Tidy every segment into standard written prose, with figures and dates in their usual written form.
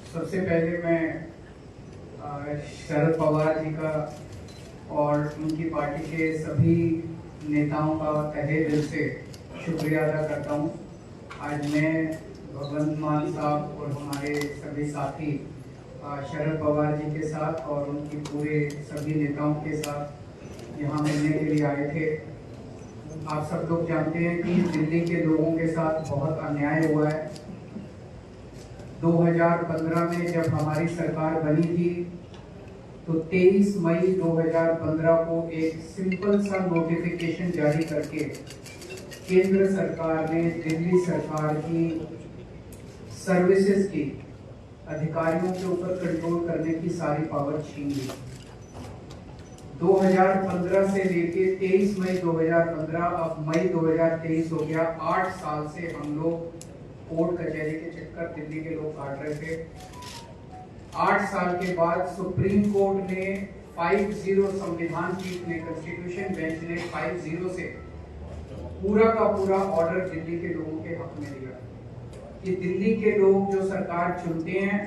सबसे पहले मैं शरद पवार जी का और उनकी पार्टी के सभी नेताओं का तहे दिल से शुक्रिया अदा करता हूँ। आज मैं भगवंत मान साहब और हमारे सभी साथी शरद पवार जी के साथ और उनकी पूरे सभी नेताओं के साथ यहाँ मिलने के लिए आए थे। आप सब लोग जानते हैं कि दिल्ली के लोगों के साथ बहुत अन्याय हुआ है। 2015 में जब हमारी सरकार बनी थी तो 23 मई 2015 को एक सिंपल सा नोटिफिकेशन जारी करके केंद्र सरकार ने दिल्ली सरकार की सर्विसेज की अधिकारियों के ऊपर कंट्रोल करने की सारी पावर छीन ली। 2015 से लेके 23 मई 2015 अब मई 2023 हो गया। 8 साल से हम लोग कोर्ट कचहरी के चक्कर दिल्ली के लोग काट रहे थे। 8 साल के बाद सुप्रीम कोर्ट ने 5-0 संविधान पीठ ने कॉन्स्टिट्यूशन बेंच ने 5-0 से पूरा का पूरा ऑर्डर दिल्ली के लोगों के हक में दिया कि दिल्ली के लोग जो सरकार चुनते हैं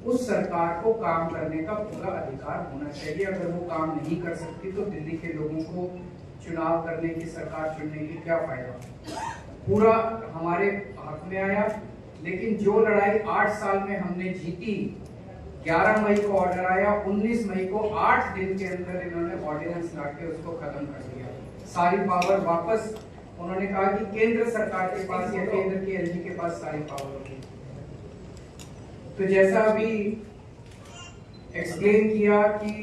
उस सरकार को काम करने का पूरा अधिकार होना चाहिए। अगर वो काम नहीं कर सकती तो दिल्ली के लोगों को चुनाव करने की, सरकार चुनने की क्या फायदा। पूरा हमारे हक में आया। लेकिन जो लड़ाई 8 साल में हमने जीती, 11 मई को ऑर्डर आया, 19 मई को 8 दिन के अंदर इन्होंने ऑर्डिनेंस लाके उसको खत्म कर दिया। सारी पावर वापस उन्होंने कहा कि केंद्र सरकार के पास या केंद्र की एलजी के पास सारी पावर होगी। तो जैसा अभी एक्सप्लेन किया कि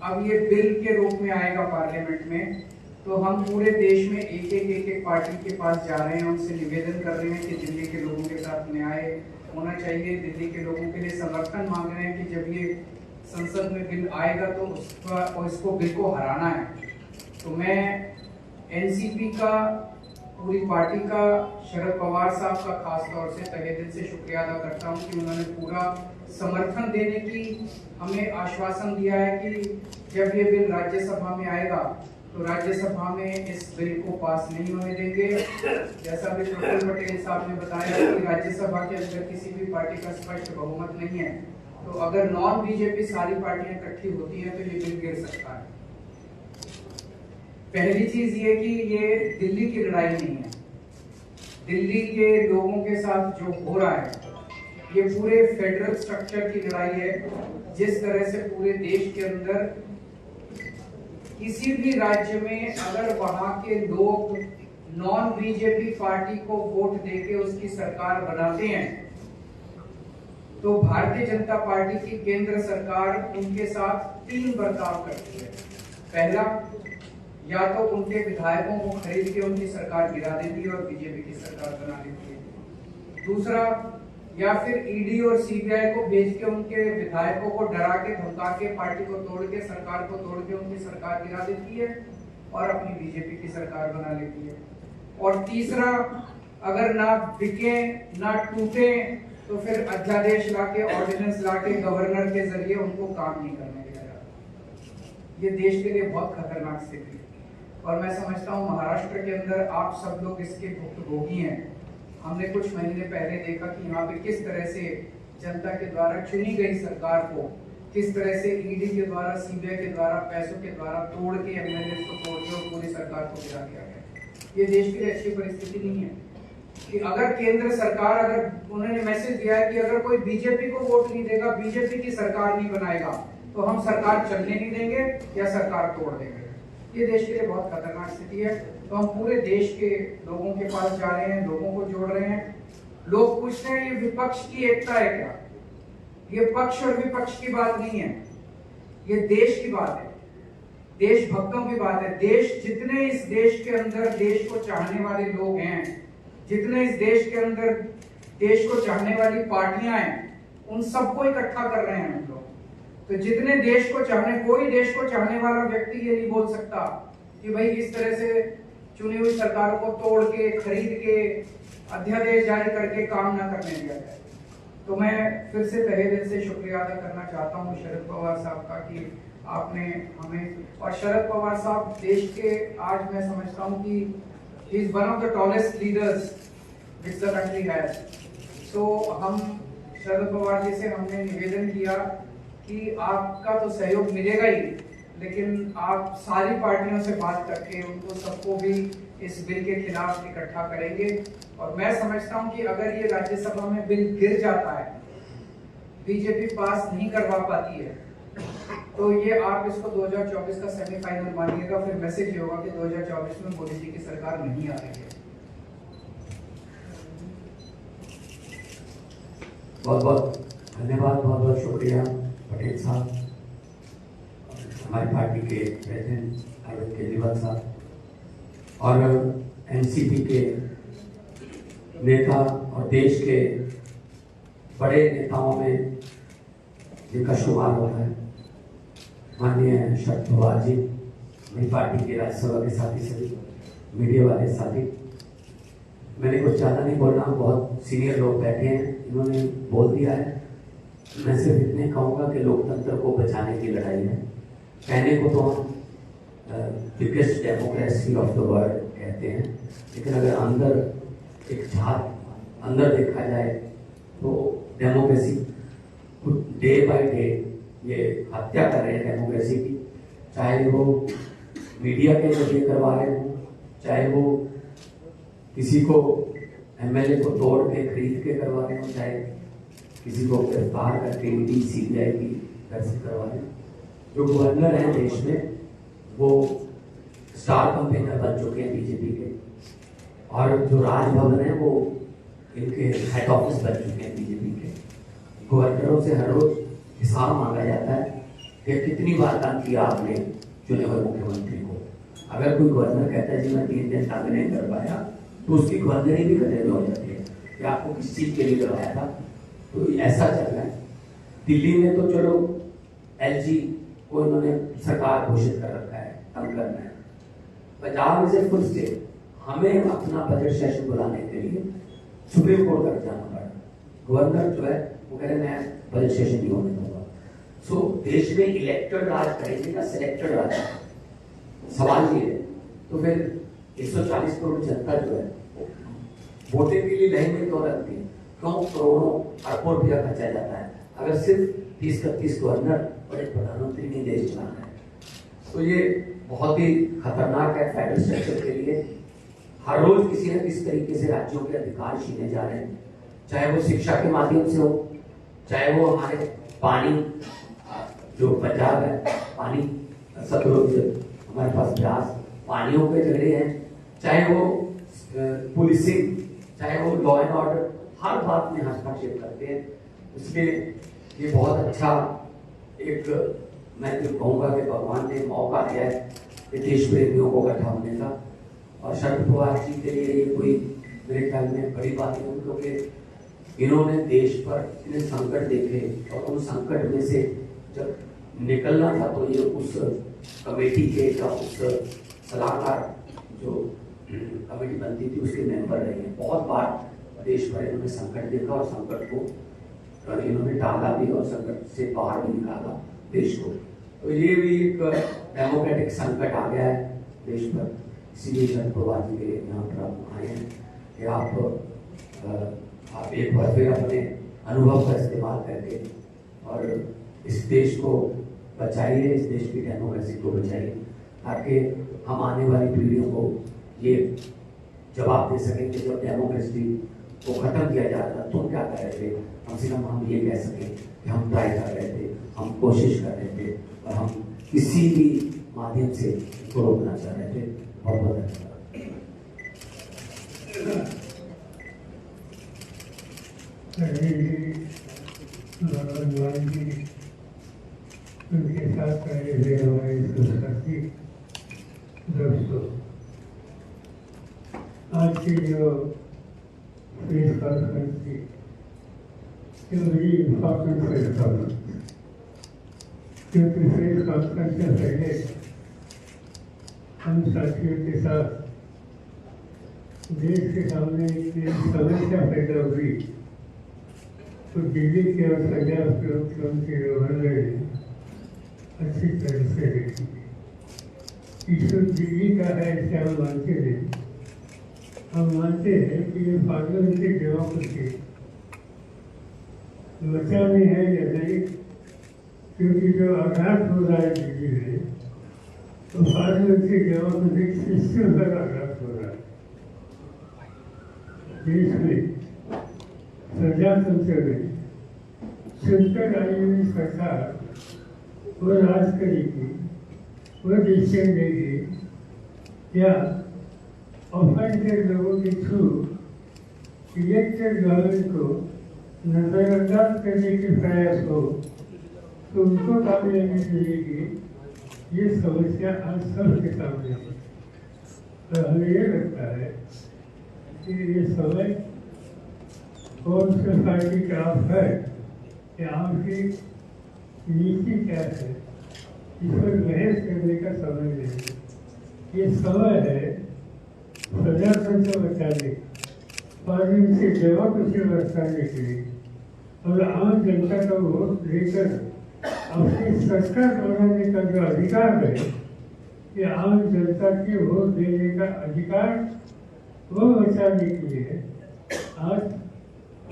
अब ये बिल के रूप में आएगा पार्लियामेंट में, तो हम पूरे देश में एक पार्टी के पास जा रहे हैं, उनसे निवेदन कर रहे हैं कि दिल्ली के लोगों के साथ न्याय होना चाहिए। दिल्ली के लोगों के लिए समर्थन मांग रहे हैं कि जब ये संसद में बिल आएगा तो इसको बिल को हराना है। तो मैं एनसीपी का, पूरी पार्टी का, शरद पवार साहब का खास तौर से तहे दिल से शुक्रिया अदा करता हूं कि उन्होंने पूरा समर्थन देने की हमें आश्वासन दिया है कि जब ये बिल राज्यसभा में आएगा तो राज्यसभा में इस बिल को पास नहीं होने देंगे। जैसा भी प्रफुल्ल पटेल साहब ने बताया कि राज्यसभा के अंदर किसी भी पार्टी का स्पष्ट बहुमत नहीं है, तो अगर नॉन बीजेपी सारी पार्टियां इकट्ठी होती हैं तो ये बिल गिर सकता है। पहली चीज ये कि ये दिल्ली की लड़ाई नहीं है। दिल्ली के लोगों के साथ जो हो रहा है ये पूरे फेडरल स्ट्रक्चर की लड़ाई है। जिस तरह से पूरे देश के अंदर किसी भी राज्य में अगर वहां के लोग नॉन बीजेपी पार्टी को वोट देके उसकी सरकार बनाते हैं तो भारतीय जनता पार्टी की केंद्र सरकार उनके साथ 3 बर्ताव करती है। पहला, या तो उनके विधायकों को खरीद के उनकी सरकार गिरा देती है और बीजेपी की सरकार बना देती है। दूसरा, या फिर ईडी और सीबीआई को भेज के उनके विधायकों को डरा के, धमका के, पार्टी को तोड़ के, सरकार को तोड़ के उनकी सरकार गिरा देती है और अपनी बीजेपी की सरकार बना लेती है। और तीसरा, अगर ना बिके ना टूटे तो फिर अध्यादेश लाके, ऑर्डिनेंस लाके गवर्नर के जरिए उनको काम नहीं करने दिया जाता। ये देश के लिए बहुत खतरनाक स्थिति है और मैं समझता हूँ महाराष्ट्र के अंदर आप सब लोग इसके भुक्तभोगी हैं। हमने कुछ महीने पहले देखा कि यहाँ पे किस तरह से जनता के द्वारा चुनी गई सरकार को किस तरह से ईडी के द्वारा, सीबीआई के द्वारा, पैसों के द्वारा तोड़ के, एमएलए को तोड़ के और पूरी सरकार को गिरा दिया गया। ये देश के लिए अच्छी परिस्थिति नहीं है कि अगर केंद्र सरकार, अगर उन्होंने मैसेज दिया है कि अगर कोई बीजेपी को वोट नहीं देगा, बीजेपी की सरकार नहीं बनाएगा तो हम सरकार चलने नहीं देंगे या सरकार तोड़ देंगे। ये देश के लिए बहुत खतरनाक स्थिति है। तो हम पूरे देश के लोगों के पास जा रहे हैं, लोगों को जोड़ रहे हैं। लोग पूछते हैं ये विपक्ष की एकता है क्या? ये पक्ष और विपक्ष की बात नहीं है, ये देश की बात है, देशभक्तों की बात है। जितने इस देश के अंदर देश को चाहने वाले लोग हैं, जितने इस देश के अंदर देश को चाहने वाली पार्टियां हैं, उन सबको इकट्ठा कर रहे हैं हम लोग। तो जितने देश को चाहने, कोई देश को चाहने वाला व्यक्ति ये नहीं बोल सकता कि भाई इस तरह से चुनी हुई सरकारों को तोड़ के, खरीद के, अध्यादेश जारी करके काम ना करने दिया जाए। तो मैं फिर से तहे दिल से शुक्रिया अदा करना चाहता हूँ शरद पवार साहब का कि आपने हमें, और शरद पवार साहब देश के, आज मैं समझता हूँ कि he is one of the tallest leaders which the country has. तो हम शरद पवार जी से हमने निवेदन किया कि आपका तो सहयोग मिलेगा ही, लेकिन आप सारी पार्टियों से बात करके उनको सबको भी इस बिल के खिलाफ इकट्ठा करेंगे। और मैं समझता हूं कि अगर ये राज्यसभा में बिल गिर जाता है, बीजेपी पास नहीं करवा पाती है, तो ये आप इसको 2024 का सेमीफाइनल मानिएगा। फिर मैसेज ये होगा कि 2024 में मोदी जी की सरकार नहीं आ रही है। बहुत बहुत धन्यवाद, बहुत बहुत शुक्रिया पटेल साहब, हमारी पार्टी के प्रेसिडेंट अरविंद केजरीवाल साहब और एनसीपी के नेता और देश के बड़े नेताओं में जिनका शुमार होता है माननीय शरद पवार जी, मेरी पार्टी के राज्यसभा के साथी सभी मीडिया वाले साथी। मैंने कुछ ज़्यादा नहीं बोलना, बहुत सीनियर लोग बैठे हैं, इन्होंने बोल दिया है। मैं सिर्फ इतने कहूँगा कि लोकतंत्र को बचाने की लड़ाई है। कहने को तो हम biggest democracy of the world कहते हैं, लेकिन अगर अंदर एक झांक अंदर देखा जाए तो डेमोक्रेसी डे बाय डे ये हत्या कर रहे हैं डेमोक्रेसी की। चाहे वो मीडिया के जरिए करवा रहे हो, चाहे वो किसी को एमएलए को तोड़ के खरीद के करवा रहे हो, चाहे किसी को गिरफ्तार करके ईडी सीबीआई की घर से करवा रहे हो। जो गवर्नर हैं देश में वो स्टार कैंपेनर बन चुके हैं बीजेपी के, और जो राजभवन है वो इनके हेड ऑफिस बन चुके हैं बीजेपी के। गवर्नरों से हर रोज हिसाब मांगा जाता है कि कितनी बार काम किया आपने चुने हुए मुख्यमंत्री को। अगर कोई गवर्नर कहता है जी मैं 3 दिन तक नहीं कर पाया, तो उसकी गवर्नरी भी खतरे में हो जाती है कि आपको किस चीज के लिए करवाया था। तो ऐसा चल रहा है। दिल्ली में तो चलो एलजी को इन्होंने सरकार घोषित कर रखा है, तंग करना है। Punjab is a full state, हमें अपना बजट सेशन बुलाने के लिए सुप्रीम कोर्ट तक जाना पड़ा। गवर्नर जो है वो कह रहे मैं बजट सेशन नहीं होने दूंगा। सो देश में इलेक्टेड राज करेंगे या सिलेक्टेड राज, सवाल ये है। तो फिर 140 करोड़ जनता जो है वोटे के लिए लाइन में क्यों लगती है? क्यों करोड़ों अरबों रुपया खर्चा जाता है अगर सिर्फ 30-31 गवर्नर और एक प्रधानमंत्री ने देश चलाना है? तो ये बहुत ही खतरनाक है फेडरल स्ट्रक्चर के लिए। हर रोज किसी न किसी तरीके से राज्यों के अधिकार छीने जा रहे हैं, चाहे वो शिक्षा के माध्यम से हो, चाहे वो हमारे पानी, जो पंजाब है पानी सतलुज, हमारे पास ब्यास, पानियों के झगड़े हैं, चाहे वो पुलिसिंग, चाहे वो लॉ एंड ऑर्डर, हर बात में हस्तक्षेप करते हैं। इसलिए ये बहुत अच्छा एक, मैं तो कहूँगा कि भगवान ने मौका दिया है कि देश प्रेमियों को इकट्ठा होने का। और शरद पवार जी के लिए ये कोई मेरे ख्याल में बड़ी बात नहीं, क्योंकि इन्होंने देश पर इतने संकट देखे और उन संकट में से जब निकलना था तो ये उस कमेटी के या उस सलाहकार जो कमेटी बनती थी उसके मेंबर रहे हैं। बहुत बार देश पर इन्होंने संकट देखा और संकट को इन्होंने टाला भी और संकट से बाहर भी निकाला देश को। तो ये भी एक डेमोक्रेटिक संकट आ गया है देश पर। इसीलिए शरद पवार जी के यहाँ पर आप आए हैं कि आप एक बार फिर अपने अनुभव का इस्तेमाल करके और इस देश को बचाइए, इस देश की डेमोक्रेसी को बचाइए, ताकि हम आने वाली पीढ़ियों को ये जवाब दे सकें कि जब डेमोक्रेसी को खत्म किया जा रहा था तुम क्या कर रहे थे। कम से कम हम ये कह सकें कि हम ट्राई कर रहे थे, हम कोशिश कर रहे थे और हम किसी भी माध्यम से इसको रोकना चाह रहे थे। बहुत बहुत धन्यवाद। उनके साथ रहे थे हमारे संस्कृति दोस्तों। आज की जो प्रेस कॉन्फ्रेंस थी ये बड़ी इम्पोर्टेंट प्रेस कॉन्फ्रेंस, क्योंकि प्रेस कॉन्फ्रेंस से पहले हम साथियों के साथ देश के सामने एक समस्या पैदा हुई तो दिल्ली के और पंजाब के मुख्यमंत्री गवर्नर ने अच्छी तरह से देखी। इशू दिल्ली का है इसे हम मानते हैं। हम मानते हैं कि ये पार्लियामेंट्री डेमोक्रेसी बचानी है या नहीं, क्योंकि जो आघात हो रहा है दिल्ली में, तो पार्लियामेंट्री डेमोक्रेटिक सिस्टम पर आघात हो रहा है। देश में प्रजातंत्र में चुनकर आई हुई सरकार वो राज करेगी, वो डिसीजन देगी या ऑफेंडेड लोगों के थ्रू इलेक्टेड गवर्नमेंट को नजरअंदाज करने के प्रयास हो, तो उनको कामयाबी मिलेगी। ये समस्या आज सबके सामने है। तो हमें ये लगता है कि ये समय कौन से पार्टी का आप है कि आपकी नीति क्या है, इस पर बहस करने का समय नहीं है। ये समय है प्रजातंत्र बचाने, पार्लियामेंट्री डेमोक्रेसी बचाने के लिए और आम जनता का वोट लेकर अपनी सरकार बनाने का जो अधिकार है, कि आम जनता की वोट देने का अधिकार वो बचाने के लिए आज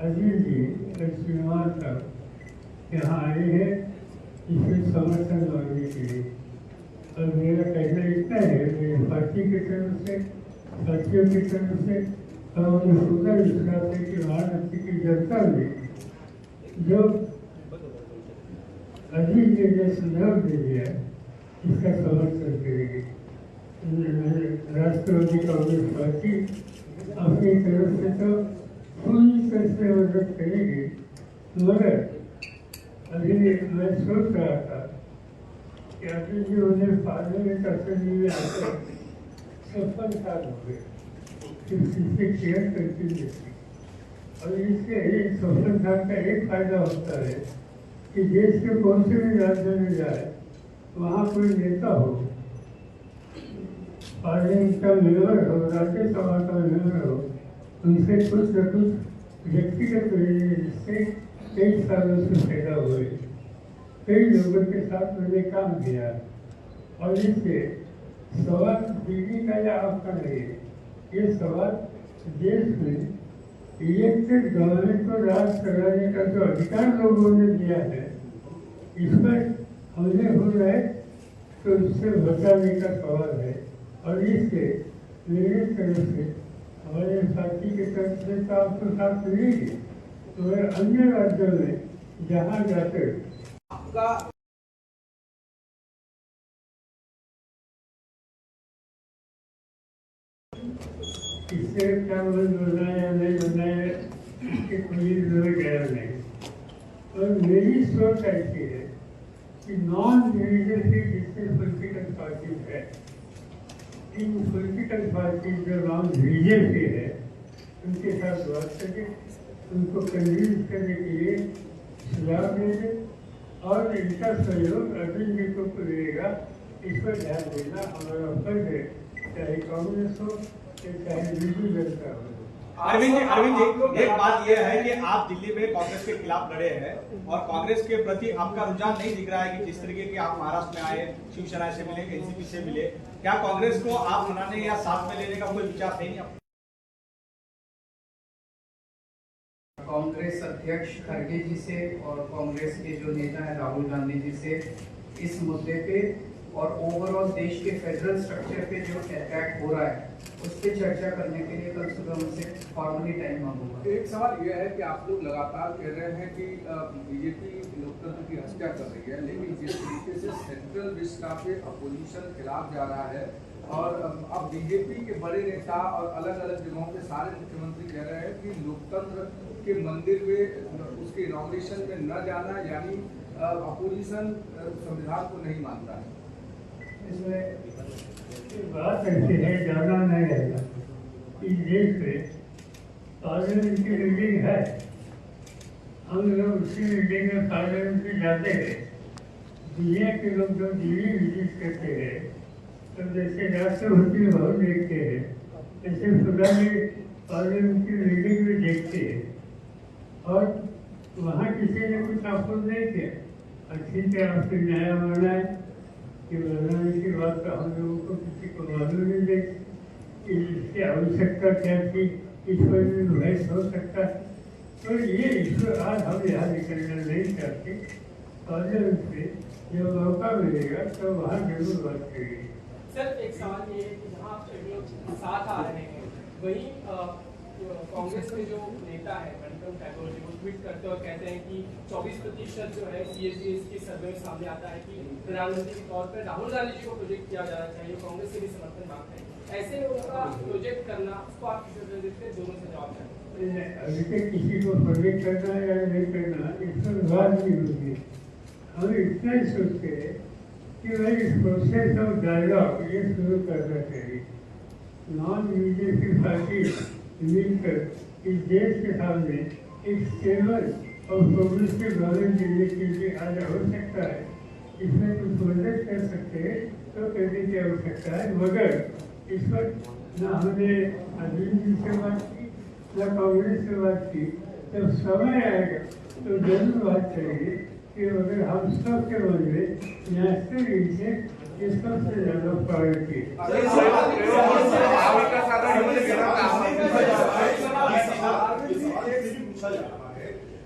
अजीत जी श्रीमान साहब यहाँ आए हैं इसमें समर्थन मांगने के लिए। और मेरा कहना इतना है, मेरी पार्टी की तरफ से, साथियों की तरफ से और मुझे पूरा विश्वास है कि महाराष्ट्र की जनता में जो अजीत जी ने सुझाव दे दिया इसका समर्थन करेगी। राष्ट्रवादी कांग्रेस पार्टी अपनी तरफ से तो पूरी तरह से मदद करेगी, मगर अभी मैं सोच रहा था कि अभी जो उन्हें पार्लियामेंट असेंबली में आकर 56 साल हो गए, इससे केयर करती रहती, और इससे 56 साल का एक फायदा होता है कि देश के कौन से भी राज्य में जाए वहाँ कोई नेता हो, पार्लियामेंट का मेंबर हो, राज्यसभा का मेंबर हो, उनसे कुछ न कुछ व्यक्तिगत जिससे कई सालों से पैदा हुए, कई लोगों के साथ मैंने काम किया, और इससे सवाल दिल्ली का या आपका नहीं है, ये सवाल देश में इलेक्टेड गवर्नमेंट को राज कराने का जो अधिकार लोगों ने दिया है, इस पर हमले हो रहे तो इससे बचाने का सवाल है। और इससे मेरी तरफ से, हमारे साथी की तरफ से तो आपको साथ मिलेगी, तो अन्य राज्यों में जहाँ जाकर आपका इससे क्या बनाया या नहीं बनाया इसके कोई गया नहीं। और मेरी सोच ऐसी है कि नॉन रिलीजियसली जितने पॉलिटिकल पार्टीज है, इन पॉलिटिकल पार्टीज जो नॉन रिलीजियसली है उनके साथ बात करके उनको कन्विंस करने के लिए सुझाव देंगे, और इनका सहयोग अरविंद जी को मिलेगा, इस पर ध्यान देना हमारा फर्ज है, चाहे कांग्रेस हो चाहे बीजेपी जनता हो। अरविंद जी, एक बात यह है कि आप दिल्ली में कांग्रेस के खिलाफ लड़े हैं और कांग्रेस के प्रति आपका रुझान नहीं दिख रहा है कि जिस तरीके के आप महाराष्ट्र में आए, शिवसेना से मिले, एनसीपी से मिले, क्या कांग्रेस को आप मनाने या साथ में लेने का कोई विचार नहीं है? कांग्रेस अध्यक्ष खड़गे जी से और कांग्रेस के जो नेता है राहुल गांधी जी से इस मुद्दे पे और ओवरऑल देश के फेडरल स्ट्रक्चर पे जो अटैक हो रहा है उस पर चर्चा करने के लिए कल सुबह उनसे फॉर्मली टाइम मांगूंगा। एक सवाल यह है कि आप लोग लगातार कह रहे हैं कि बीजेपी लोकतंत्र की हत्या कर रही है, लेकिन जिस तरीके से सेंट्रल विस्टा पे अपोजिशन खिलाफ जा रहा है और अब बीजेपी के बड़े नेता और अलग अलग जगहों पे सारे मुख्यमंत्री कह रहे हैं कि लोकतंत्र के मंदिर में उसके इनॉग्रेशन में न जाना, यानी अपोजिशन संविधान को नहीं मानता है। इसमें बात ऐसी है, जाना नहीं रहेगा इस देश में पार्लियामेंट की बिल्डिंग है, हम लोग उसी बिल्डिंग में पार्लियामेंट में जाते हैं। दुनिया के लोग जो दिल्ली विजिट करते हैं तो जैसे राष्ट्रपति भवन देखते हैं, ऐसे खुदा में पार्लियामेंट की बिल्डिंग में देखते हैं, और वहाँ किसी ने कुछ अपोज नहीं किया। अच्छी से आपसे न्याय माना है कि बनाने की बात तो हम लोगों को किसी को मालूम नहीं है कि इसकी आवश्यकता क्या थी, इस पर भी बहस हो सकता है। तो ये इश्यू आज हम यहाँ निकलना नहीं चाहते, और से जब मौका मिलेगा तो वहाँ जरूर बात करेंगे। सर एक सवाल ये है कि जहाँ आप लोग साथ आ रहे हैं वहीं कांग्रेस के जो नेता है मणिकम टैगोर जी वो ट्वीट करते और कहते हैं कि 24% जो है CSDS के सर्वे में सामने आता है कि प्रधानमंत्री के तौर पर राहुल गांधी जी को प्रोजेक्ट किया जाना चाहिए, कांग्रेस से भी समर्थन मांगते हैं। ऐसे लोगों का प्रोजेक्ट करना उसको आप किस तरह देखते हैं, दोनों से जवाब दें। अभी तक किसी को प्रोजेक्ट करना या नहीं करना इस पर बात नहीं होती। हम इतना ही सोचते हैं कि भाई इस प्रोसेस ऑफ डायलॉग ये शुरू करना चाहिए। नॉन बीजेपी पार्टी मिलकर इस देश के सामने एक स्टेबल और प्रोग्रेसिव गवर्नमेंट देने के लिए आज आवश्यकता है। इसमें कुछ मदद कर सकते हैं तो करने की आवश्यकता है, मगर इस पर न हमने अरविंद जी से बात की न कांग्रेस से बात की। जब समय आएगा तो जरूर बात करेंगे कि अगर हम सब के मन में नेशनल इंटरेस्ट ये सबसे ज्यादा प्रायोरिटी है।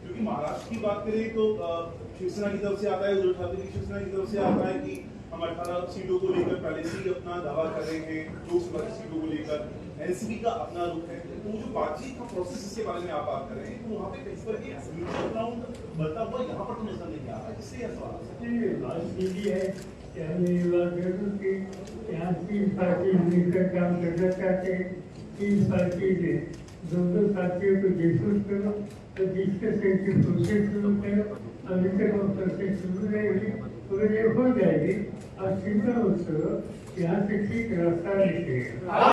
क्योंकि महाराष्ट्र की बात करें तो शिवसेना की तरफ से आता है, उद्धव ठाकरे की शिवसेना की तरफ से आता है कि हम 18 सीटों को लेकर पहले से ही अपना दावा कर रहे हैं, लोकसभा की सीटों को लेकर एनसीपी का अपना रुख है। तो जो बातचीत का प्रोसेस इसके बारे में आप बात कर रहे हैं तो वहाँ पे कहीं पर एक म्यूचुअल ग्राउंड बनता हुआ यहाँ पर तो नजर नहीं आ रहा है, इससे यह सवाल है कि हमें ये बात जरूर कि यहाँ 3 पार्टी मिलकर काम करना चाहते हैं। 3 पार्टी ने दो साथियों को डिस्कस करो तो डिस्कशन की प्रोसेस शुरू करो। अभी तक वो प्रोसेस शुरू नहीं हुई, अगर ये हो जाएगी और चिंता मत करो, यहाँ से ठीक रास्ता निकलेगा।